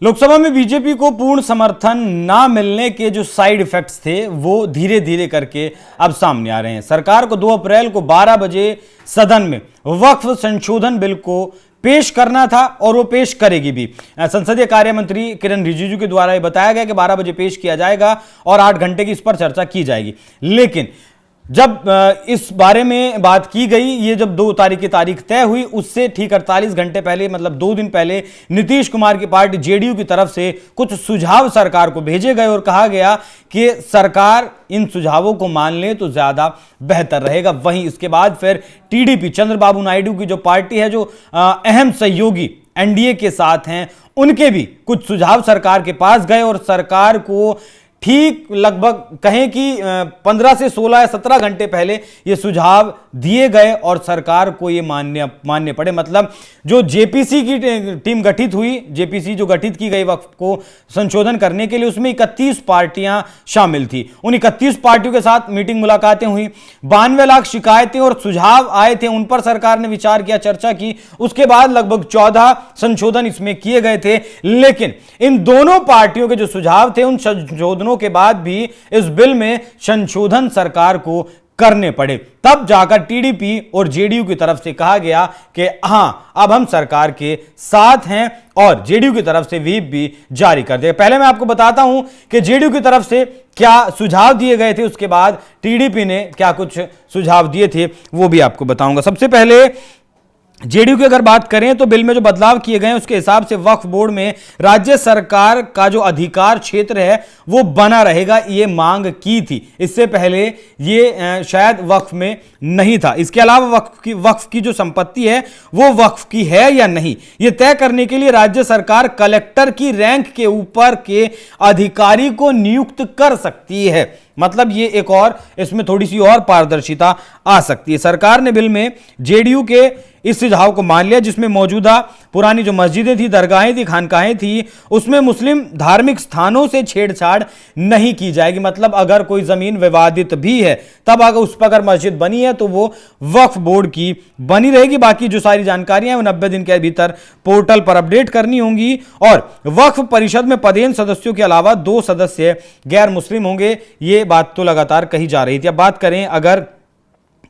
लोकसभा में बीजेपी को पूर्ण समर्थन ना मिलने के जो साइड इफेक्ट्स थे वो धीरे धीरे करके अब सामने आ रहे हैं। सरकार को 2 अप्रैल को 12 बजे सदन में वक्फ संशोधन बिल को पेश करना था और वो पेश करेगी भी। संसदीय कार्य मंत्री किरण रिजिजू के द्वारा ये बताया गया कि 12 बजे पेश किया जाएगा और 8 घंटे की इस पर चर्चा की जाएगी। लेकिन जब इस बारे में बात की गई, ये जब 2 तारीख की तारीख तय हुई, उससे ठीक 48 घंटे पहले, मतलब 2 दिन पहले, नीतीश कुमार की पार्टी जेडीयू की तरफ से कुछ सुझाव सरकार को भेजे गए और कहा गया कि सरकार इन सुझावों को मान ले तो ज्यादा बेहतर रहेगा। वहीं इसके बाद फिर टीडीपी, चंद्रबाबू नायडू की जो पार्टी है, जो अहम सहयोगी एनडीए के साथ हैं, उनके भी कुछ सुझाव सरकार के पास गए और सरकार को ठीक लगभग कहें कि 15 से 16 या 17 घंटे पहले ये सुझाव दिए गए और सरकार को ये मानने पड़े। मतलब जो जेपीसी की टीम गठित हुई, जेपीसी जो गठित की गई वक्फ को संशोधन करने के लिए, उसमें 31 पार्टियां शामिल थी। उन 31 पार्टियों के साथ मीटिंग मुलाकातें हुई, 92 लाख शिकायतें और सुझाव आए थे, उन पर सरकार ने विचार किया, चर्चा की। उसके बाद लगभग 14 संशोधन इसमें किए गए थे। लेकिन इन दोनों पार्टियों के जो सुझाव थे, उन संशोधनों के बाद भी इस बिल में संशोधन सरकार को करने पड़े। तब जाकर टीडीपी और जेडीयू की तरफ से कहा गया कि हां, अब हम सरकार के साथ हैं और जेडीयू की तरफ से व्हिप भी जारी कर दिया। पहले मैं आपको बताता हूं कि जेडीयू की तरफ से क्या सुझाव दिए गए थे, उसके बाद टीडीपी ने क्या कुछ सुझाव दिए थे वो भी आपको बताऊंगा। सबसे पहले जेडीयू की अगर बात करें तो बिल में जो बदलाव किए गए हैं उसके हिसाब से वक्फ बोर्ड में राज्य सरकार का जो अधिकार क्षेत्र है वो बना रहेगा, ये मांग की थी। इससे पहले ये शायद वक्फ में नहीं था। इसके अलावा वक्फ की जो संपत्ति है वो वक्फ की है या नहीं, ये तय करने के लिए राज्य सरकार कलेक्टर की रैंक के ऊपर के अधिकारी को नियुक्त कर सकती है। मतलब ये एक और, इसमें थोड़ी सी और पारदर्शिता आ सकती है। सरकार ने बिल में जेडीयू के इस सुझाव को मान लिया, जिसमें मौजूदा पुरानी जो मस्जिदें थी, दरगाहें थी, खानकाहें थी, उसमें मुस्लिम धार्मिक स्थानों से छेड़छाड़ नहीं की जाएगी। मतलब अगर कोई जमीन विवादित भी है, तब अगर उस पर अगर मस्जिद बनी है तो वो वक्फ बोर्ड की बनी रहेगी। बाकी जो सारी जानकारियां हैं वो 90 दिन के भीतर पोर्टल पर अपडेट करनी होंगी। और वक्फ परिषद में पदेन सदस्यों के अलावा 2 सदस्य गैर मुस्लिम होंगे। ये बात तो लगातार कही जा रही थी। अब बात करें अगर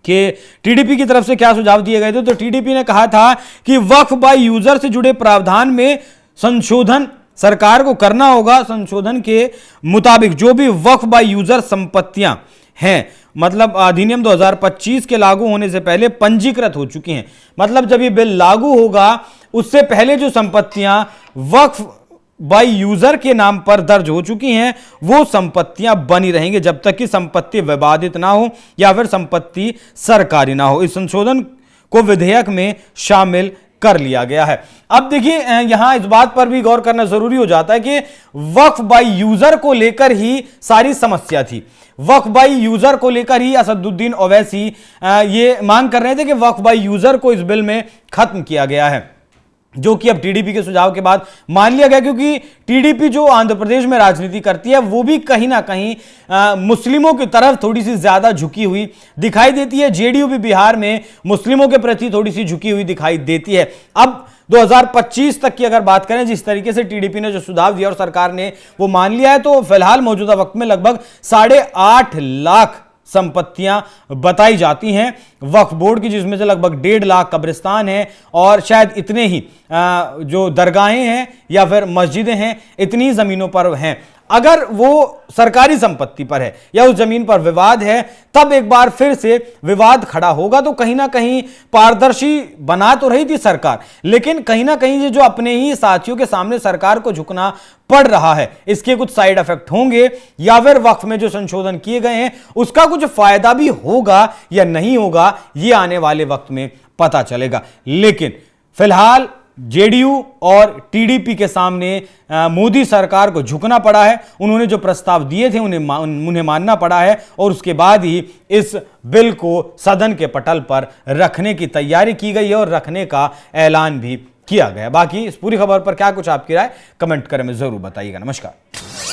कि टीडीपी की तरफ से क्या सुझाव दिए गए थे, तो टीडीपी ने कहा था कि वक्फ बाय यूजर से जुड़े प्रावधान में संशोधन सरकार को करना होगा। संशोधन के मुताबिक जो भी वक्फ बाय यूजर संपत्तियां हैं, मतलब अधिनियम 2025 के लागू होने से पहले पंजीकृत हो चुकी हैं, मतलब जब ये बिल लागू होगा उससे पहले जो संपत्तियां वक्फ बाय यूजर के नाम पर दर्ज हो चुकी हैं वो संपत्तियां बनी रहेंगी जब तक कि संपत्ति विवादित ना हो या फिर संपत्ति सरकारी ना हो। इस संशोधन को विधेयक में शामिल कर लिया गया है। अब देखिए, यहां इस बात पर भी गौर करना जरूरी हो जाता है कि वक्फ बाय यूजर को लेकर ही सारी समस्या थी। वक्फ बाय यूजर को लेकर ही असदुद्दीन ओवैसी ये मांग कर रहे थे कि वक्फ बाय यूजर को इस बिल में खत्म किया गया है, जो कि अब टीडीपी के सुझाव के बाद मान लिया गया। क्योंकि टीडीपी जो आंध्र प्रदेश में राजनीति करती है वो भी कहीं ना कहीं मुस्लिमों की तरफ थोड़ी सी ज्यादा झुकी हुई दिखाई देती है। जेडीयू भी बिहार में मुस्लिमों के प्रति थोड़ी सी झुकी हुई दिखाई देती है। अब 2025 तक की अगर बात करें, जिस तरीके से टीडीपी ने जो सुझाव दिया और सरकार ने वो मान लिया है, तो फिलहाल मौजूदा वक्त में लगभग 8.5 लाख संपत्तियां बताई जाती हैं वक्फ बोर्ड की, जिसमें से लगभग 1.5 लाख कब्रिस्तान है और शायद इतने ही जो दरगाहें हैं या फिर मस्जिदें हैं, इतनी जमीनों पर हैं। अगर वो सरकारी संपत्ति पर है या उस जमीन पर विवाद है, तब एक बार फिर से विवाद खड़ा होगा। तो कहीं ना कहीं पारदर्शी बना तो रही थी सरकार, लेकिन कहीं ना कहीं जो अपने ही साथियों के सामने सरकार को झुकना पड़ रहा है, इसके कुछ साइड इफेक्ट होंगे या फिर वक्फ में जो संशोधन किए गए हैं उसका कुछ फायदा भी होगा या नहीं होगा, ये आने वाले वक्त में पता चलेगा। लेकिन फिलहाल जेडीयू और टीडीपी के सामने मोदी सरकार को झुकना पड़ा है। उन्होंने जो प्रस्ताव दिए थे उन्हें मानना पड़ा है और उसके बाद ही इस बिल को सदन के पटल पर रखने की तैयारी की गई है और रखने का ऐलान भी किया गया। बाकी इस पूरी खबर पर क्या कुछ आपकी राय कमेंट करें में जरूर बताइएगा। नमस्कार।